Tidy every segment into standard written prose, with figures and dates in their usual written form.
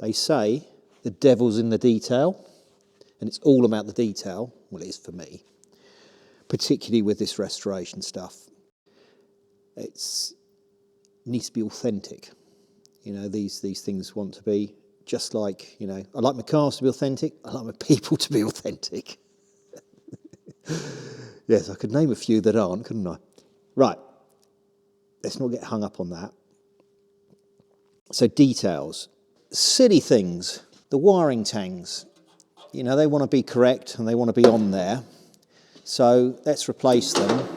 They say the devil's in the detail, and it's all about the detail. Well, it is for me, particularly with this restoration stuff. It needs to be authentic. You know, these things want to be just like, you know, I like my cars to be authentic. I like my people to be authentic. Yes, I could name a few that aren't, couldn't I? Right, let's not get hung up on that. So details, silly things, the wiring tangs, you know, they want to be correct and they want to be on there. So let's replace them.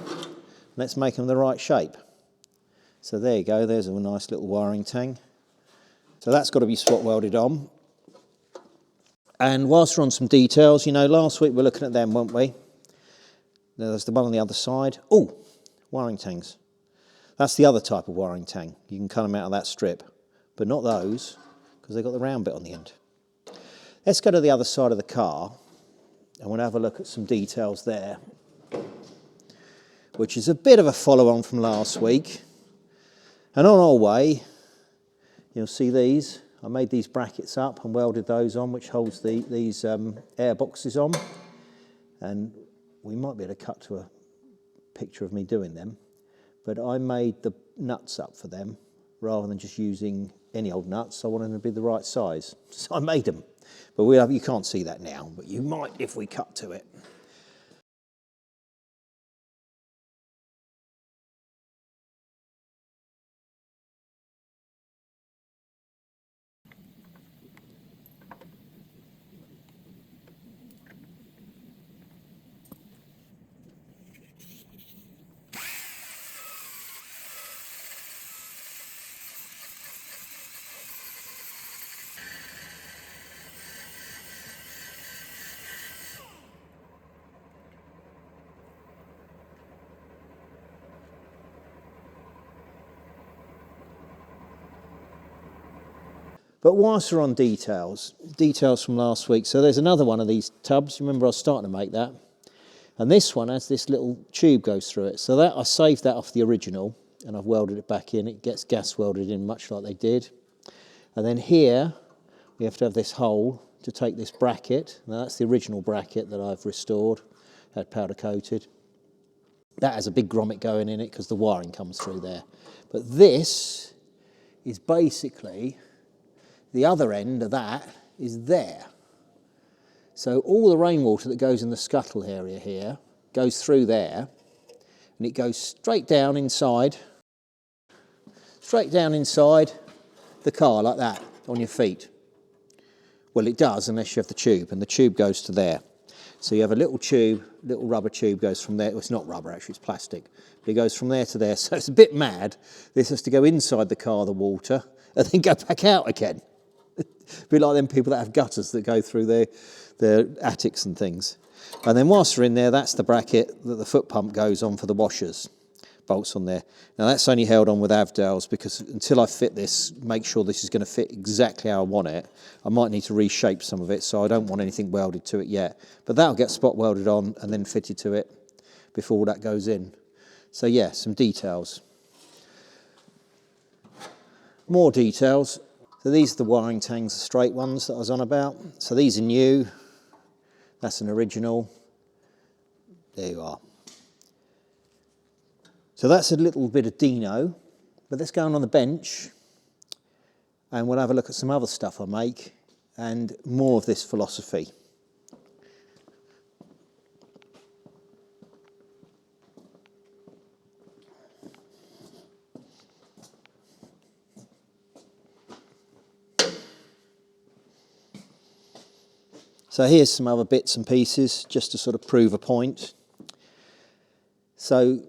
Let's make them the right shape. So there you go, there's a nice little wiring tang. So that's got to be spot welded on. And whilst we're on some details, you know, last week we were looking at them, weren't we? There's the one on the other side. Oh, wiring tangs. That's the other type of wiring tang. You can cut them out of that strip, but not those, because they've got the round bit on the end. Let's go to the other side of the car, and we'll have a look at some details there, which is a bit of a follow-on from last week. And on our way, you'll see these. I made these brackets up and welded those on, which holds these air boxes on. And we might be able to cut to a picture of me doing them. But I made the nuts up for them rather than just using any old nuts. I wanted them to be the right size. So I made them. But you can't see that now, but you might if we cut to it. But whilst we're on details from last week, so there's another one of these tubs. Remember I was starting to make that. And this one has this little tube goes through it. So that I saved that off the original and I've welded it back in. It gets gas welded in much like they did. And then here we have to have this hole to take this bracket. Now that's the original bracket that I've restored, had powder coated. That has a big grommet going in it because the wiring comes through there. But this is basically, the other end of that is there. So all the rainwater that goes in the scuttle area here goes through there and it goes straight down inside the car like that on your feet. Well, it does unless you have the tube, and the tube goes to there. So you have a little tube, little rubber tube goes from there. Well, it's not rubber actually, it's plastic. But it goes from there to there. So it's a bit mad. This has to go inside the car, the water, and then go back out again. A bit like them people that have gutters that go through their attics and things. And then whilst we're in there, that's the bracket that the foot pump goes on for the washers. Bolts on there. Now that's only held on with Avdales because until I fit this, make sure this is going to fit exactly how I want it, I might need to reshape some of it, so I don't want anything welded to it yet. But that'll get spot welded on and then fitted to it before all that goes in. So yeah, some details. More details. So these are the wiring tangs, the straight ones that I was on about. So these are new. That's an original. There you are. So that's a little bit of Dino, but let's go on the bench and we'll have a look at some other stuff I make and more of this philosophy. So here's some other bits and pieces just to sort of prove a point. So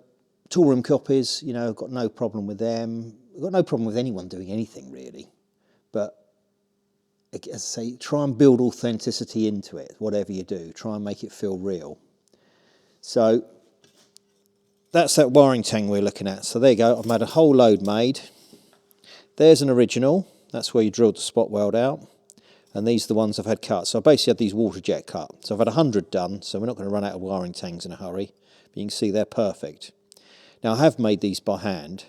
tool room copies, you know, I've got no problem with them. I've got no problem with anyone doing anything really. But as I say, try and build authenticity into it, whatever you do. Try and make it feel real. So that's that wiring tang we're looking at. So there you go, I've had a whole load made. There's an original. That's where you drilled the spot weld out. And these are the ones I've had cut. So I basically had these water jet cut. So I've had 100 done, so we're not going to run out of wiring tangs in a hurry. But you can see they're perfect. Now I have made these by hand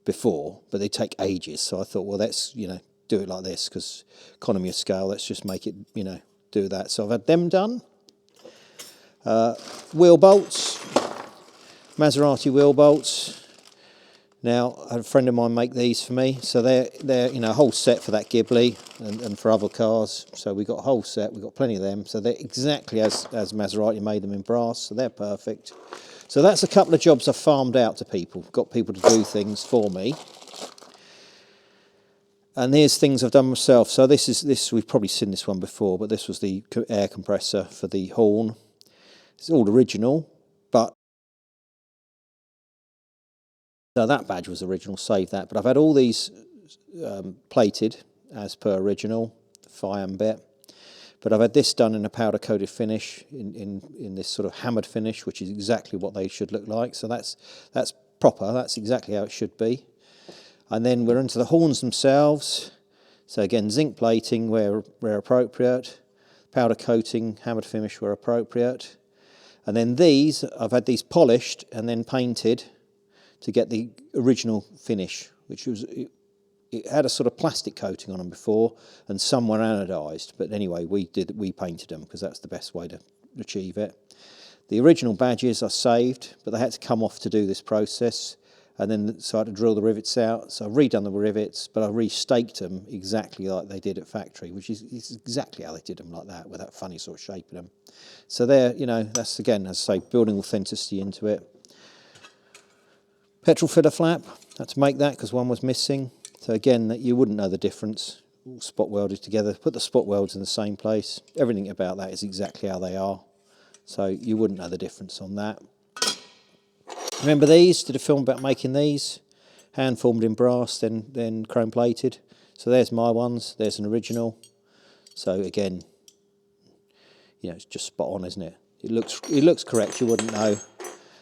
before, but they take ages. So I thought, well, let's, you know, do it like this because economy of scale. Let's just make it, you know, do that. So I've had them done. Wheel bolts, Maserati wheel bolts. Now, I had a friend of mine make these for me, so they're you know, a whole set for that Ghibli and for other cars. So we got a whole set, we got plenty of them. So they're exactly as Maserati made them in brass, so they're perfect. So that's a couple of jobs I've farmed out to people, got people to do things for me. And here's things I've done myself. So this we've probably seen this one before, but this was the air compressor for the horn. It's all original, but so that badge was original, save that. But I've had all these plated as per original, the FIAT bit. But I've had this done in a powder coated finish, in this sort of hammered finish, which is exactly what they should look like. So that's proper, that's exactly how it should be. And then we're into the horns themselves. So again, zinc plating where appropriate, powder coating, hammered finish where appropriate. And then these, I've had these polished and then painted to get the original finish, which was, it had a sort of plastic coating on them before, and some were anodised. But anyway, we painted them because that's the best way to achieve it. The original badges I saved, but they had to come off to do this process. And then so I had to drill the rivets out. So I've redone the rivets, but I restaked them exactly like they did at factory, which is exactly how they did them, like that, with that funny sort of shape in them. So there, you know, that's again, as I say, building authenticity into it. Petrol filler flap, had to make that because one was missing. So again, that you wouldn't know the difference. All spot welded together, put the spot welds in the same place. Everything about that is exactly how they are. So you wouldn't know the difference on that. Remember these? Did a film about making these. Hand formed in brass, then chrome plated. So there's my ones, there's an original. So again, you know, it's just spot on, isn't it? It looks correct, you wouldn't know.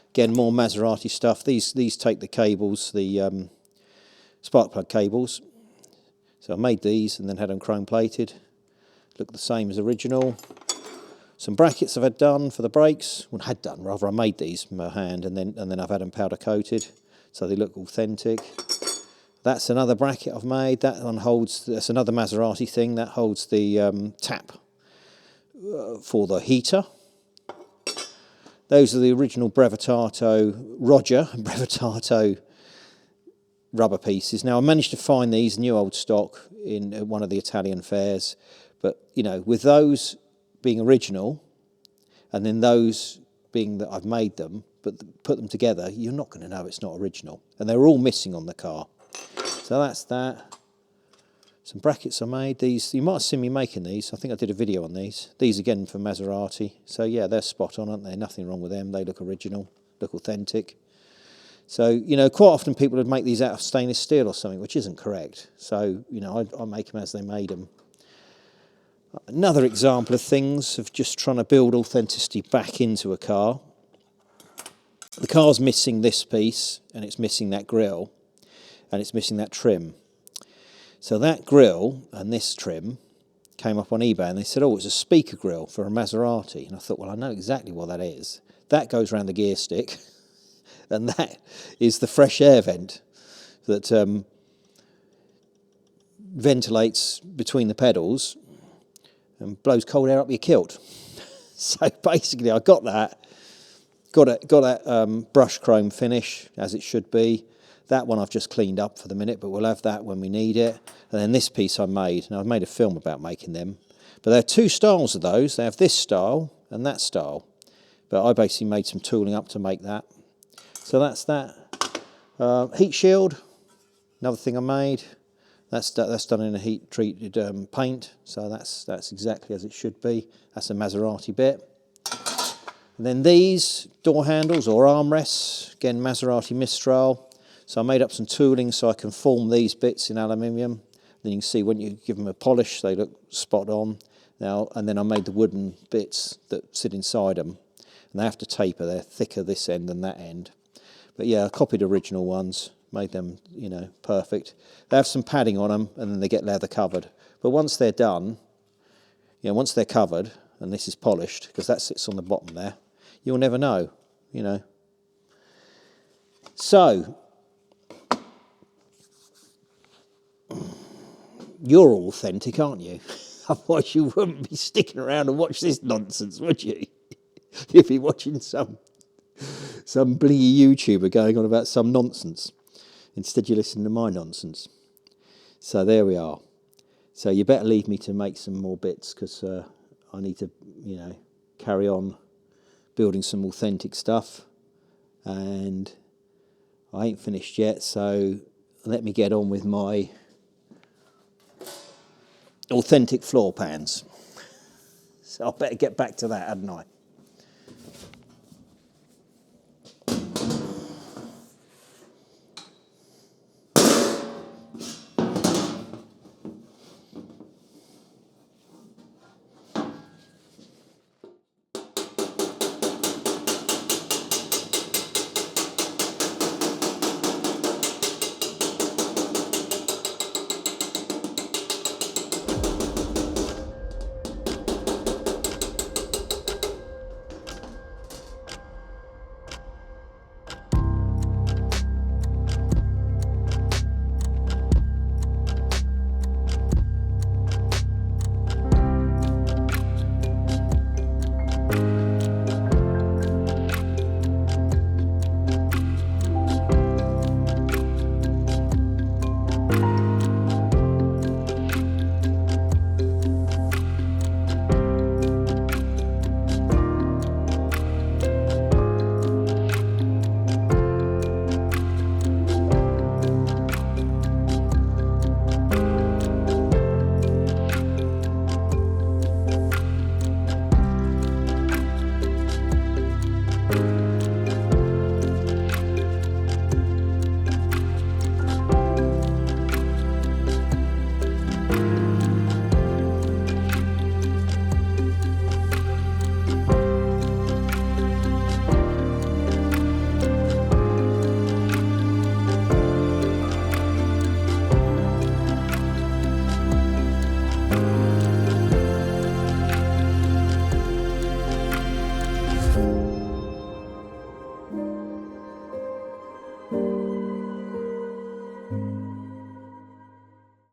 Again, more Maserati stuff. These take the cables, the spark plug cables. So I made these and then had them chrome plated. Look the same as original. Some brackets I've had done for the brakes. Well, had done rather. I made these from my hand and then I've had them powder coated, so they look authentic. That's another bracket I've made. That one holds. That's another Maserati thing. That holds the tap for the heater. Those are the original Roger Brevitato rubber pieces. Now I managed to find these new old stock in one of the Italian fairs, but you know, with those being original and then those being that I've made them, but put them together, you're not going to know it's not original. And they're all missing on the car. So that's that. Some brackets I made. These, you might have seen me making these. I think I did a video on these. These again from Maserati. So yeah, they're spot on, aren't they? Nothing wrong with them. They look original, look authentic. So, you know, quite often people would make these out of stainless steel or something, which isn't correct. So, you know, I make them as they made them. Another example of things of just trying to build authenticity back into a car. The car's missing this piece, and it's missing that grille, and it's missing that trim. So that grille and this trim came up on eBay, and they said, oh, it's a speaker grille for a Maserati. And I thought, well, I know exactly what that is. That goes around the gear stick, and that is the fresh air vent that ventilates between the pedals and blows cold air up your kilt. So basically I got that brush chrome finish as it should be. That one I've just cleaned up for the minute, but we'll have that when we need it. And then this piece I made, and I've made a film about making them. But there are two styles of those. They have this style and that style. But I basically made some tooling up to make that. So that's that. Heat shield, another thing I made. That's done in a heat-treated paint, so that's exactly as it should be. That's a Maserati bit. And then these door handles or armrests, again Maserati Mistral. So I made up some tooling so I can form these bits in aluminium. Then you can see when you give them a polish, they look spot on. Now, and then I made the wooden bits that sit inside them, and they have to taper. They're thicker this end than that end. But yeah, I copied original ones. Made them, you know, perfect. They have some padding on them, and then they get leather covered. But once they're done, you know, once they're covered, and this is polished, because that sits on the bottom there, you'll never know, you know. So, You're authentic, aren't you? Otherwise you wouldn't be sticking around and watch this nonsense, would you? You'd be watching some blingy YouTuber going on about some nonsense. Instead you listen to my nonsense. So there we are. So you better leave me to make some more bits, because I need to, carry on building some authentic stuff. And I ain't finished yet, so let me get on with my authentic floor pans. So I better get back to that, hadn't I?